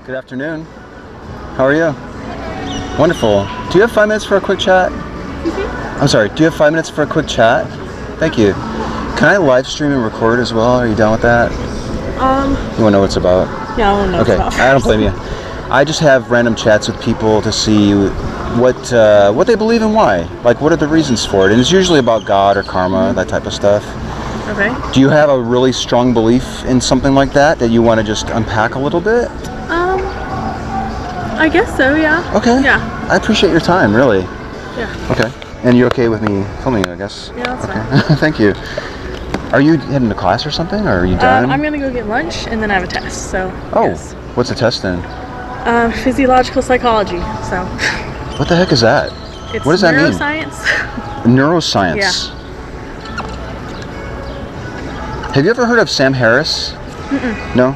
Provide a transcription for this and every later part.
Good afternoon. How are you? Wonderful. Do you have 5 minutes for a quick chat? I'm sorry, do you have 5 minutes for a quick chat? Thank you. Can I live stream and record as well? Are you down with that? You want to know what it's about? Yeah, I want to know Okay, what it's I about. don't blame you. I just have random chats with people to see what they believe and why. Like, what are the reasons for it? And it's usually about God or karma, that type of stuff. Okay. Do you have a really strong belief in something like that you want to just unpack a little bit? I guess so, yeah. Okay. Yeah. I appreciate your time, really. Yeah. Okay. And you're okay with me filming, I guess? Yeah, that's fine. Thank you. Are you heading to class or something, or are you done? I'm gonna go get lunch and then I have a test, so. Oh, yes. What's the test then? Physiological psychology, so. What the heck is that? It's what does that mean? neuroscience. Neuroscience. Yeah. Have you ever heard of Sam Harris? Mm-mm. No?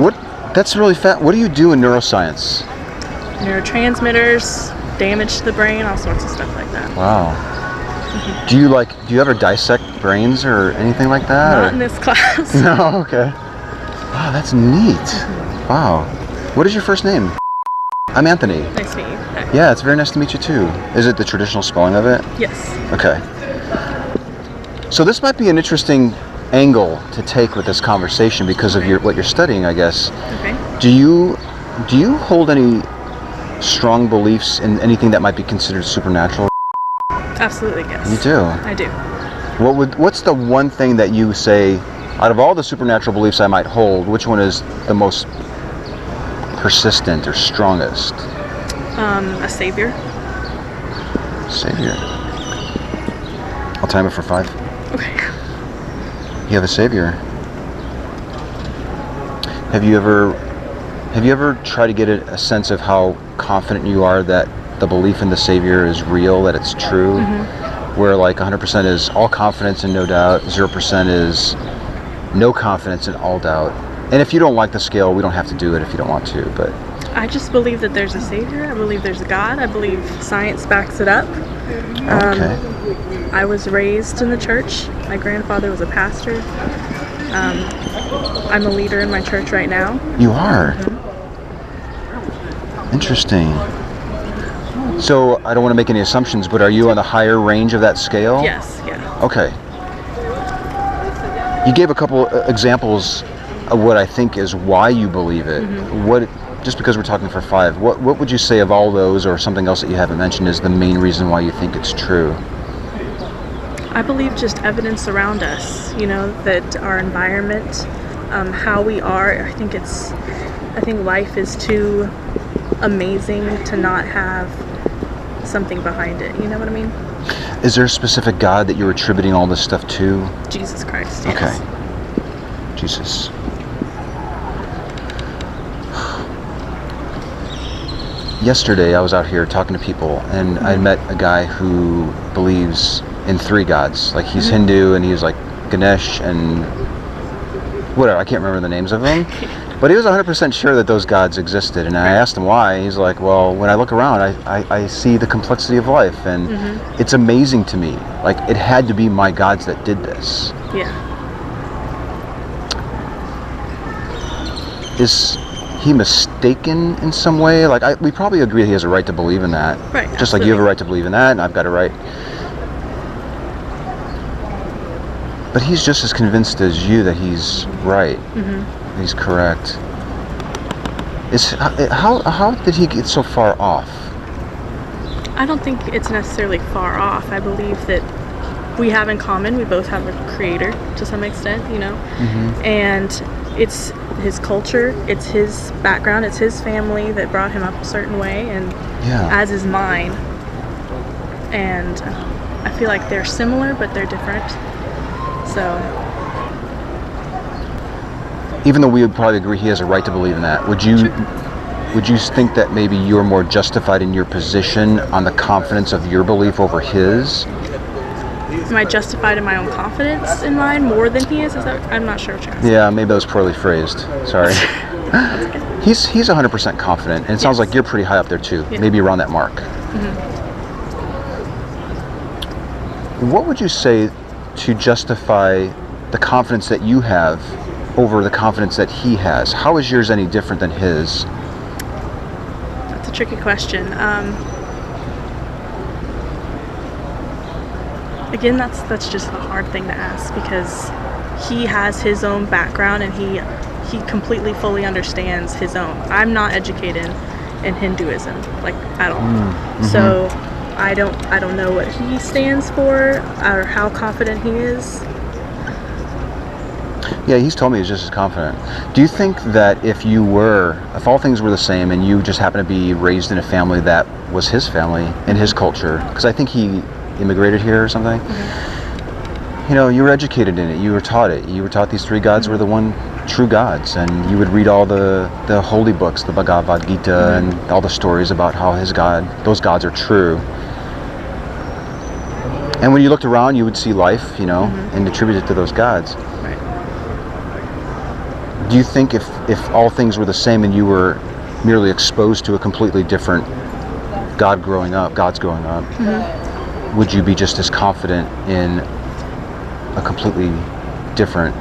What? That's really fat. What do you do in neuroscience? Neurotransmitters, damage to the brain, all sorts of stuff like that. Wow. Do you ever dissect brains or anything like that? Not in this class. No, okay. Wow, that's neat. Wow. What is your first name? I'm Anthony. Nice to meet you. Okay. Yeah, it's very nice to meet you too. Is it the traditional spelling of it? Yes. Okay. So this might be an interesting angle to take with this conversation because of what you're studying, I guess. Okay. Do you hold any strong beliefs in anything that might be considered supernatural? Absolutely, yes. You do. I do. What's the one thing that you say, out of all the supernatural beliefs I might hold, which one is the most persistent or strongest? A savior. Savior. I'll time it for 5. Okay. You have a savior. Have you ever tried to get a sense of how confident you are that the belief in the savior is real, that it's true? Mm-hmm. Where like 100% is all confidence and no doubt, 0% is no confidence and all doubt. And if you don't like the scale, we don't have to do it if you don't want to, but I just believe that there's a savior. I believe there's a God. I believe science backs it up. okay. I was raised in the church. My grandfather was a pastor. I'm a leader in my church right now. You are? Interesting. So, I don't want to make any assumptions, but are you on the higher range of that scale? Yes, yeah. Okay. You gave a couple examples of what I think is why you believe it. Mm-hmm. Just because we're talking for 5, what would you say of all those or something else that you haven't mentioned is the main reason why you think it's true? I believe just evidence around us, that our environment, how we are. I think life is too amazing to not have something behind it. You know what I mean? Is there a specific God that you're attributing all this stuff to? Jesus Christ, yes. Okay. Jesus. Yesterday I was out here talking to people and I met a guy who believes in 3 gods. Like he's Hindu and he's like Ganesh and whatever, I can't remember the names of them. But he was 100% sure that those gods existed, and I asked him why. He's like, well, when I look around, I see the complexity of life, and it's amazing to me. Like, it had to be my gods that did this. Yeah. Is he mistaken in some way? Like, we probably agree he has a right to believe in that. Right, Just like you have a right to believe in that, and I've got a right. But he's just as convinced as you that he's right. He's correct. How did he get so far off? I don't think it's necessarily far off. I believe that we have in common, we both have a creator to some extent, and it's his culture, it's his background, it's his family that brought him up a certain way, and as is mine. And I feel like they're similar, but they're different. So, even though we would probably agree he has a right to believe in that, would you think that maybe you're more justified in your position on the confidence of your belief over his? Am I justified in my own confidence in mine more than he is? I'm not sure what you're asking. Yeah, maybe that was poorly phrased. Sorry. He's 100% confident, and it sounds like you're pretty high up there too, maybe around that mark. What would you say to justify the confidence that you have over the confidence that he has. How is yours any different than his? That's a tricky question. Again, that's just a hard thing to ask, because he has his own background and he completely fully understands his own. I'm not educated in Hinduism, like, at all. Mm-hmm. So I don't know what he stands for or how confident he is. Yeah, he's told me he's just as confident. Do you think that if all things were the same and you just happen to be raised in a family that was his family and his culture, because I think he immigrated here or something, you know, you were educated in it, you were taught it, you were taught these three gods were the one true gods, and you would read all the holy books, the Bhagavad Gita, and all the stories about how those gods are true. And when you looked around, you would see life, you know, and attribute it to those gods. Right. Do you think if all things were the same and you were merely exposed to a completely different gods growing up, would you be just as confident in a completely different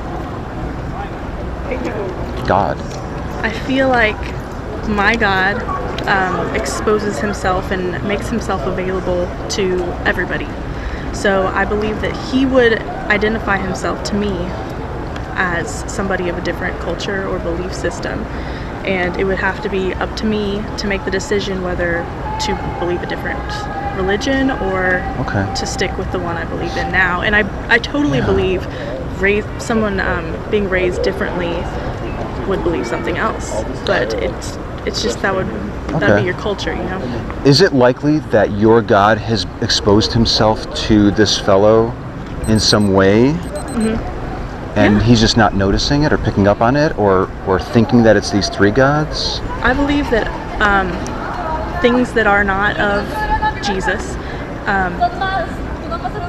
God? I feel like my God exposes himself and makes himself available to everybody. So I believe that he would identify himself to me as somebody of a different culture or belief system. And it would have to be up to me to make the decision whether to believe a different religion or to stick with the one I believe in now. And I totally believe someone being raised differently would believe something else. But it's just that'd be your culture, you know? Is it likely that your God has exposed himself to this fellow in some way? And he's just not noticing it or picking up on it or thinking that it's these three gods? I believe that things that are not of Jesus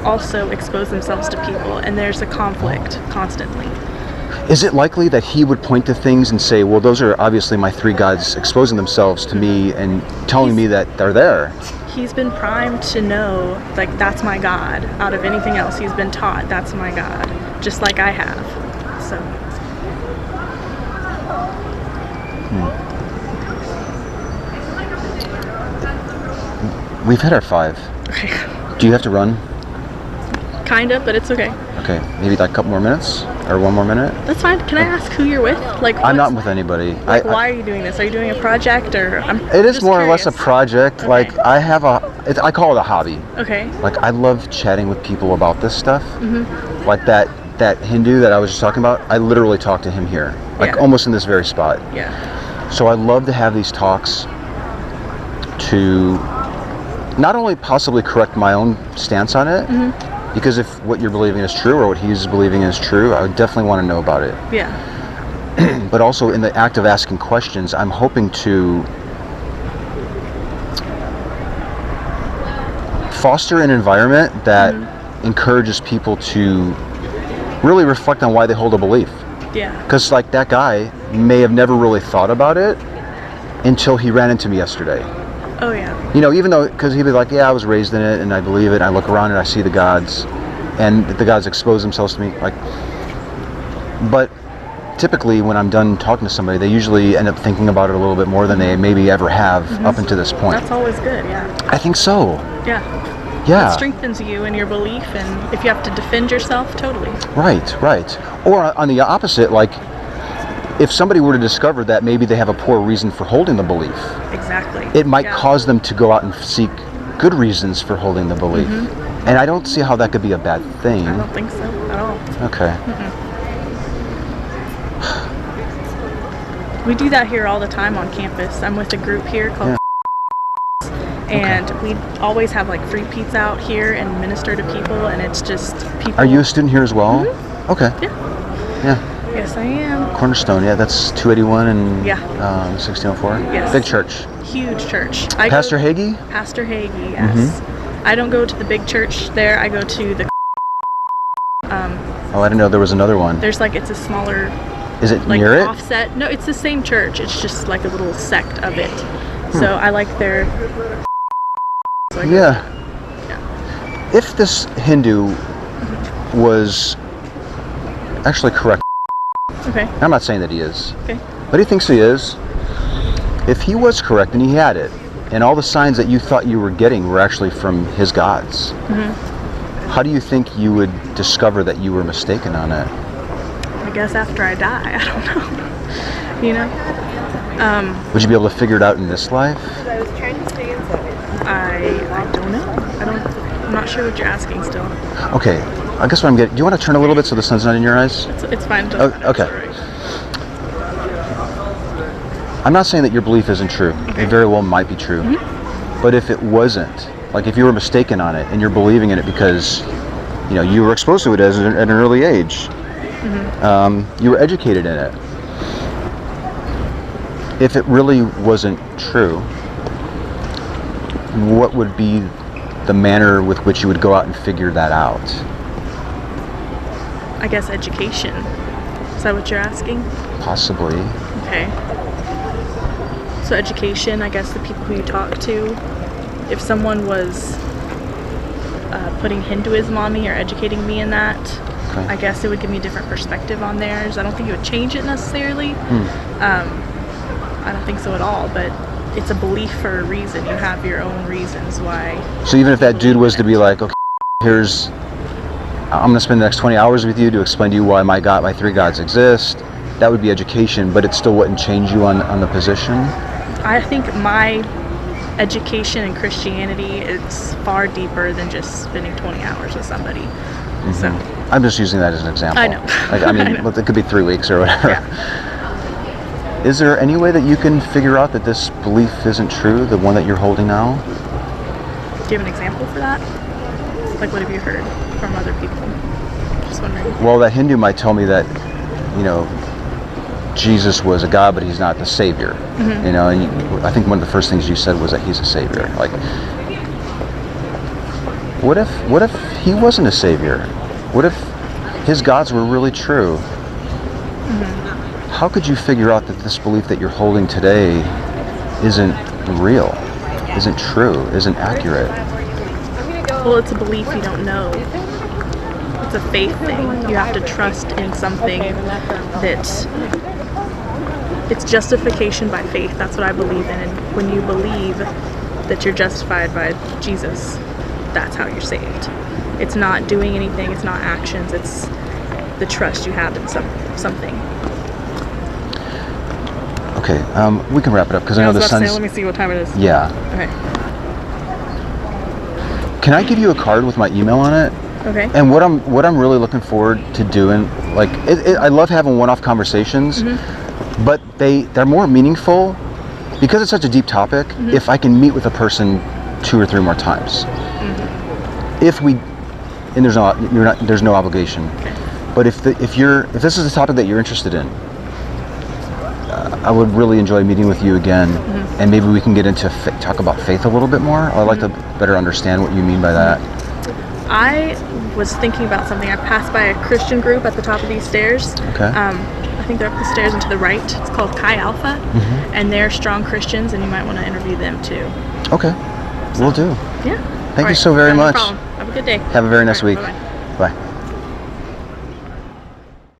also expose themselves to people, and there's a conflict constantly. Is it likely that he would point to things and say, well, those are obviously my three gods exposing themselves to me and telling me that they're there? He's been primed to know, like, that's my God. Out of anything else, he's been taught that's my God, just like I have. So. We've hit our 5. Okay. Do you have to run? Kind of, but it's okay. Okay, maybe like a couple more minutes or 1 more minute. That's fine. Can I ask who you're with? Like, I'm not with anybody. Like, why are you doing this? Are you doing a project or? It is more or less a project. Okay. Like I call it a hobby. Okay. Like I love chatting with people about this stuff. Like that Hindu that I was just talking about. I literally talked to him here, like almost in this very spot. Yeah. So I love to have these talks to not only possibly correct my own stance on it. Because if what you're believing is true or what he's believing is true, I would definitely want to know about it. Yeah. But also in the act of asking questions, I'm hoping to foster an environment that encourages people to really reflect on why they hold a belief. Yeah. Because like that guy may have never really thought about it until he ran into me yesterday. Oh yeah. You know, even though, because he'd be like, yeah, I was raised in it and I believe it, and I look around and I see the gods, and the gods expose themselves to me, like, but typically when I'm done talking to somebody, they usually end up thinking about it a little bit more than they maybe ever have up until this point. That's always good, yeah. I think so. Yeah. Yeah. It strengthens you in your belief, and if you have to defend yourself, totally. Right. Or on the opposite, like, if somebody were to discover that maybe they have a poor reason for holding the belief, exactly, it might cause them to go out and seek good reasons for holding the belief. And I don't see how that could be a bad thing. I don't think so at all. Okay. We do that here all the time on campus. I'm with a group here called and we always have like free pizza out here and minister to people, and it's just people. Are you a student here as well? Okay. Yeah. Yes, I am. Cornerstone, yeah, that's 281 and 1604. Yes. Big church. Huge church. Pastor Hagee? Pastor Hagee, yes. I don't go to the big church there. I go to the. Oh, I didn't know there was another one. There's like, it's a smaller. Is it like near it? Offset. No, it's the same church. It's just like a little sect of it. So I like their. So yeah. If this Hindu was actually correct, Okay. I'm not saying that he is. Okay. But he thinks he is. If he was correct and he had it, and all the signs that you thought you were getting were actually from his gods, how do you think you would discover that you were mistaken on it? I guess after I die, I don't know. You know? Would you be able to figure it out in this life? I don't know. I'm not sure what you're asking still. Okay, I guess what I'm getting. Do you want to turn a little bit so the sun's not in your eyes? It's fine. Oh, okay. I'm not saying that your belief isn't true. Okay. It very well might be true. But if it wasn't, like if you were mistaken on it and you're believing in it because, you know, you were exposed to it at an early age, you were educated in it. If it really wasn't true, what would be the manner with which you would go out and figure that out? I guess education. Is that what you're asking? Possibly. Okay. So education, I guess the people who you talk to, if someone was putting Hinduism on me or educating me in that, Okay. I guess it would give me a different perspective on theirs. I don't think it would change it necessarily. I don't think so at all, but it's a belief for a reason. You have your own reasons why. So even if that dude was to be like, okay, I'm going to spend the next 20 hours with you to explain to you why my three gods exist, that would be education, but it still wouldn't change you on the position? I think my education in Christianity is far deeper than just spending 20 hours with somebody. So I'm just using that as an example. I know. Like, I mean, I know. It could be 3 weeks or whatever. Yeah. Is there any way that you can figure out that this belief isn't true, the one that you're holding now? Do you have an example for that? Like, what have you heard from other people? Just wondering. Well, that Hindu might tell me that, you know, Jesus was a god, but he's not the savior. You know, and I think one of the first things you said was that he's a savior. Like, what if he wasn't a savior? What if his gods were really true? How could you figure out that this belief that you're holding today isn't real, isn't true, isn't accurate? Well, it's a belief you don't know. It's a faith thing. You have to trust in something that it's justification by faith. That's what I believe in. And when you believe that you're justified by Jesus, that's how you're saved. It's not doing anything. It's not actions. It's the trust you have in something. Okay, we can wrap it up because I know the sun's... Let me see what time it is. Yeah. Okay. Can I give you a card with my email on it? Okay. And what I'm really looking forward to doing, like, I love having one-off conversations, but they're more meaningful because it's such a deep topic. If I can meet with a person 2 or 3 more times, if there's no obligation. Okay. But if this is a topic that you're interested in, I would really enjoy meeting with you again, and maybe we can get into talk about faith a little bit more. I'd like to better understand what you mean by that. I was thinking about something. I passed by a Christian group at the top of these stairs. Okay. I think they're up the stairs and to the right. It's called Chi Alpha, and they're strong Christians, and you might want to interview them too. Okay, we'll do. Yeah. Thank you so very much. No problem. Have a good day. Have a very nice week. Bye-bye. Bye.